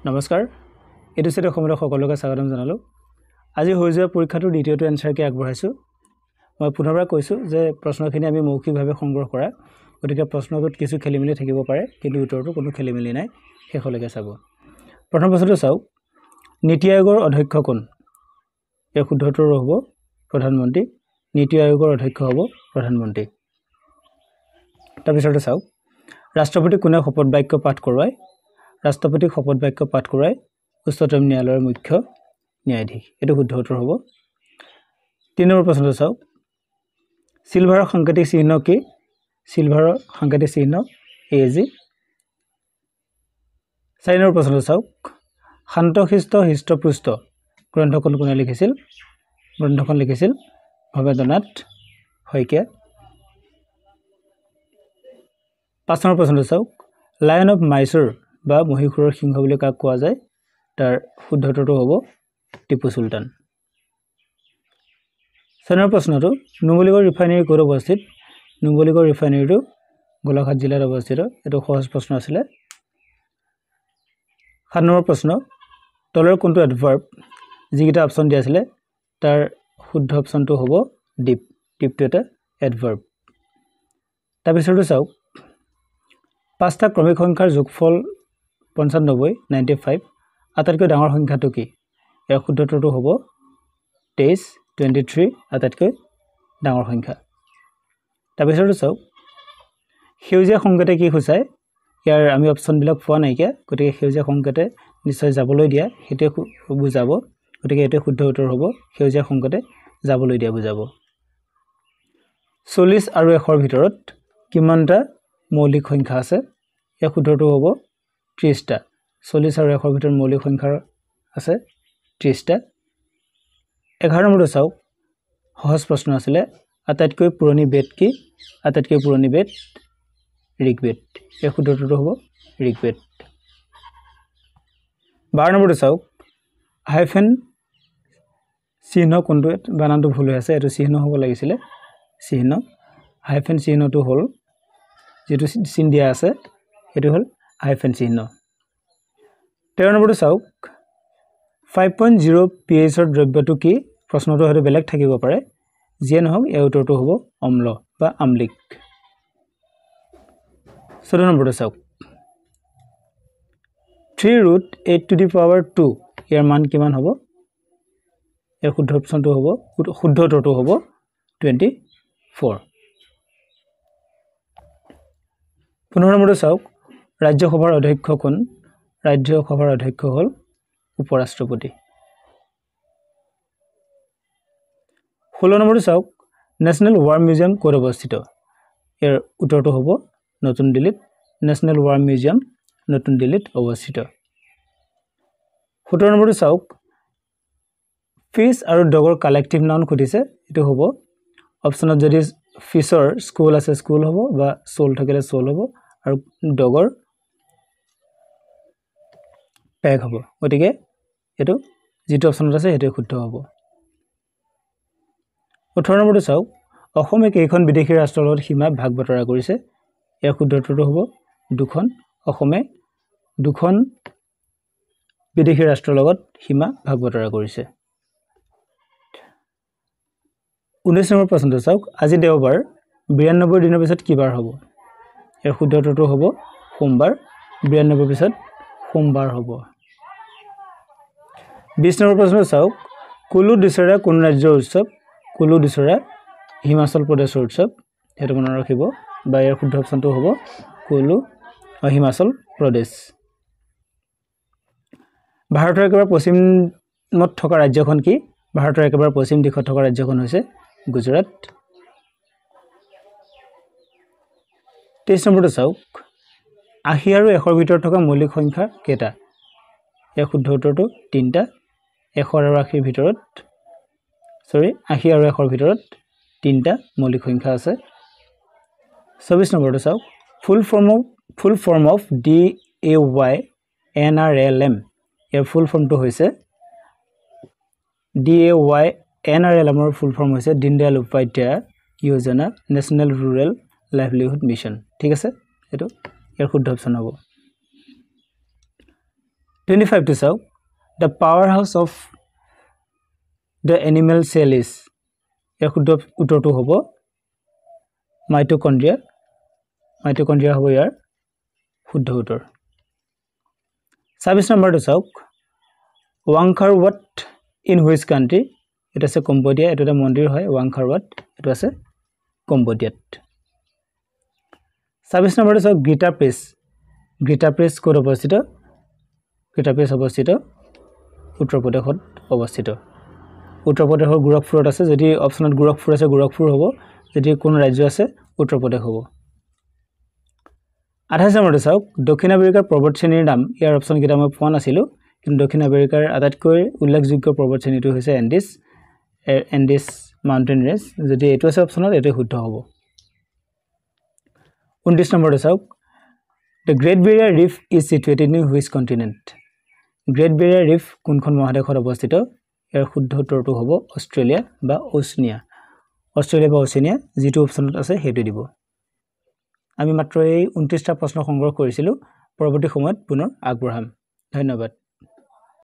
নমস্কাৰ এটো সেটো সময়ৰ সকলোকে স্বাগতম জনালো আজি হৈ যোৱা পৰীক্ষাটোৰ দ্বিতীয়টো এনসাৰ কি আগবঢ়াইছো মই পুনৰবাৰ কৈছো যে প্ৰশ্নখিনি আমি মৌখিকভাৱে সংগ্ৰহ কৰা গতিকে প্ৰশ্নটোত কিছু খেলিমেলি থাকিব পাৰে কিন্তু উত্তৰটো কোনো খেলিমেলি নাই হেখলৈকে চাব প্ৰথম প্ৰশ্নটো চাও নীতি আয়োগৰ অধ্যক্ষ কোন এই শুদ্ধটো হ'ব প্ৰধানমন্ত্ৰী নীতি আয়োগৰ অধ্যক্ষ হ'ব প্ৰধানমন্ত্ৰী তাৰপিছতে চাও ৰাষ্ট্ৰপতি কোনে শপত বাক্য পাঠ কৰোৱায় ৰাষ্ট্ৰপতিক শপত বাক্য পাঠ কৰায় উচ্চতম ন্যায়ালয়ৰ মুখ্য ন্যায়াধীশ এটো শুদ্ধ উত্তৰ হ'ব 3 নম্বৰ প্ৰশ্নটো চাওক সিলভাৰৰ সাংকেতিক চিহ্ন কি সিলভাৰৰ সাংকেতিক চিহ্ন এজি 4 নম্বৰ প্ৰশ্নটো চাওক শান্তশিষ্ট হৃষ্টপুষ্ট গ্ৰন্থখন কোনে লিখিছিল গ্ৰন্থখন লিখিছিল ভবেন্দ্ৰনাথ শইকীয়া 5 নম্বৰ প্ৰশ্নটো চাওক লায়ন অফ মাইসুৰ বা মহীশূৰৰ সিংহ বুলি কাক কোৱা যায় তাৰ শুদ্ধটো হ'ব টিপু সুলতান 6 নম্বৰ প্ৰশ্নটো নুমলীগড় ৰিফাইনাৰী ক'ত অৱস্থিত নুমলীগড় ৰিফাইনাৰীটো গোলাঘাট জিলাত অৱস্থিত এটো সহজ প্ৰশ্ন আছিল 7 নম্বৰ প্ৰশ্ন তলৰ কোনটো এডভাৰ্ব যিকিটা অপচন দিয়া আছিল তাৰ শুদ্ধ অপচনটো হ'ব ডিপ ডিপটো এটা এডভাৰ্ব তাৰপিছতো চাওক পাঁচটা ক্ৰমিক সংখ্যাৰ যোগফল 95 95 আটাইতকৈ ডাঙৰ সংখ্যাটো কি ইয়াৰ শুদ্ধটো হ'ব 23 23 আটাইতকৈ ডাঙৰ সংখ্যা তাৰপিছতো চাওক সেউজীয়া সংকেতে কি সূচায় ইয়াৰ আমি অপচন বিলাক পোৱা নাইকে গতিকে সেউজীয়া সংকেতে নিশ্চয় যাবলৈ দিয়া হেতে বুজাব গতিকে এটো শুদ্ধ উত্তৰ হ'ব সেউজীয়া সংকেতে যাবলৈ দিয়া বুজাব 40 আৰু 100 ৰ ভিতৰত কিমানটা মৌলিক সংখ্যা আছে ইয়াৰ শুদ্ধটো হ'ব 30 টা 40 আৰু 100 ৰ ভিতৰত মৌলিক সংখ্যা আছে 30 টা 11 নম্বৰটো চাওক সহজ প্ৰশ্ন আছিল আটাইতকৈ পুৰণি বেদ কি আটাইতকৈ পুৰণি বেদ ঋগবেদ ইয়াৰ শুদ্ধটো হ'ব ঋগবেদ 12 নম্বৰটো চাওক হাইফেন চিহ্ন কোনটো বানানটো ভুল হৈ আছে এটো চিহ্ন হ'ব লাগিছিল চিহ্ন হাইফেন চিহ্নটো হ'ল যেটো চিন দিয়া আছে এটো হ'ল হাইফেন চিহ্ন 13 নম্বৰটো চাওক 5.0 pH ৰ দ্ৰব্যটো কি প্ৰশ্নটো হয়তো বেলেগ থাকিব পাৰে যিয়ে নহওক এই উত্তৰটো হ'ব অম্ল বা আমলিক 14 নম্বৰটো চাওক 3√8 ইয়াৰ মান কিমান হ'ব ইয়াৰ শুদ্ধ অপচনটো হ'ব শুদ্ধ উত্তৰটো হ'ব 24 15 নম্বৰটো চাওক ৰাজ্যসভাৰ অধ্যক্ষ কোন ৰাজ্যসভাৰ অধ্যক্ষ হ'ল উপৰাষ্ট্ৰপতি 16 নম্বৰটো চাওক নেশনেল ৱাৰ মিউজিয়াম ক'ত অৱস্থিত ইয়াৰ উত্তৰটো হ'ব নতুন দিল্লীত নেশনেল ৱাৰ মিউজিয়াম নতুন দিল্লীত অৱস্থিত 17 নম্বৰটো চাওক ফিশ আৰু ডগৰ কালেক্টিভ নাউন খুদিছে এটো হ'ব অপচনত যদি ফিশৰ স্কুল আছে স্কুল হ'ব বা সোল থাকিলে সোল হ'ব আৰু ডগৰ পেগ হ'ব গতিকে এটো যেটো অপচনত আছে হেতু শুদ্ধ হ'ব 18 নম্বৰটো চাওক অসমে কেইখন বিদেশী ৰাষ্ট্ৰৰ লগত সীমা ভাগ বতৰা কৰিছে ইয়াৰ শুদ্ধটো হ'ব দুখন অসমে দুখন বিদেশী ৰাষ্ট্ৰৰ লগত সীমা ভাগ বতৰা কৰিছে 19 নম্বৰ প্ৰশ্নটো চাওক আজি দেওবাৰ 92 দিনৰ পিছত কি বাৰ হ'ব ইয়াৰ শুদ্ধটো হ'ব সোমবাৰ 92 পিছত সোমবাৰ হ'ব 20 নম্বৰ প্ৰশ্নটো চাওক কুলু দিছৰা কোন ৰাজ্যৰ উৎসৱ কুলু দিছৰা হিমাচল প্ৰদেশৰ উৎসৱ হেতু মনত ৰাখিব বা ইয়াৰ শুদ্ধ অপচনটো হ'ব কুলু হিমাচল প্ৰদেশ ভাৰতৰ একেবাৰে পশ্চিমত থকা ৰাজ্যখন কি ভাৰতৰ একেবাৰে পশ্চিম দিশত থকা ৰাজ্যখন হৈছে গুজৰাট 23 নম্বৰটো চাওক 80 আৰু 100 ৰ ভিতৰত থকা মৌলিক সংখ্যা কেইটা ইয়াৰ শুদ্ধ উত্তৰটো 3টা 100 আৰু 80 ৰ ভিতৰত 80 আৰু 100 ৰ ভিতৰত 3টা মৌলিক সংখ্যা আছে 24 নম্বৰটো চাওক ফুল ফৰ্ম অফ DAYNRLM ইয়াৰ ফুল ফৰ্মটো হৈছে DAYNRLM ৰ ফুল ফৰ্ম হৈছে দীনদয়াল উপাধ্যায় যোজনা নেশনেল ৰুৰেল লাইভলিহুড মিশন ঠিক আছে এটো ইয়াৰ শুদ্ধ অপচন হ'ব 25 to চাওক the powerhouse of the animal cell is ইয়াৰ শুদ্ধ উত্তৰটো হ'ব মাইটোকন্ড্ৰিয়া হ'ব ইয়াৰ শুদ্ধ উত্তৰ 26 নম্বৰটো চাওক ৱাংখাৰৱাট ইন হুইচ কান্ট্ৰি এটা আছে কম্বোডিয়া এটা এটা মন্দিৰ হয় ৱাংখাৰৱাট এটা আছে কম্বোডিয়াত 26 নম্বৰটো চাওক গীতা প্ৰেছ ক'ত অৱস্থিত গীতা প্ৰেছ অৱস্থিত উত্তৰ প্ৰদেশত অৱস্থিত উত্তৰ প্ৰদেশৰ গোৰখপুৰত আছে যদি অপচনত গোৰখপুৰ আছে গোৰখপুৰ হ'ব যদি কোন ৰাজ্য আছে উত্তৰ প্ৰদেশ হ'ব 28 নম্বৰটো চাওক দক্ষিণ আমেৰিকাৰ পৰ্বতশ্ৰেণীৰ নাম ইয়াৰ অপচন কেইটা মই পোৱা নাছিলোঁ কিন্তু দক্ষিণ আমেৰিকাৰ আটাইতকৈ উল্লেখযোগ্য পৰ্বতশ্ৰেণীটো হৈছে এণ্ডিছ মাউণ্টেইন ৰেঞ্জ যদি এইটো আছে অপচনত এইটো শুদ্ধ হ'ব 29 নম্বৰটো চাওক the great Barrier rift is situated in which continent great Barrier rift কোনখন মহাদেশত অৱস্থিত ইয়াৰ শুদ্ধ উত্তৰটো হ'ব অষ্ট্ৰেলিয়া বা ওচেনিয়া যিটো অপচনত আছে সেইটো দিব আমি মাত্ৰ এই 29টা প্ৰশ্ন সংগ্ৰহ কৰিছিলোঁ পৰৱৰ্তী সময়ত পুনৰ আগবঢ়াম ধন্যবাদ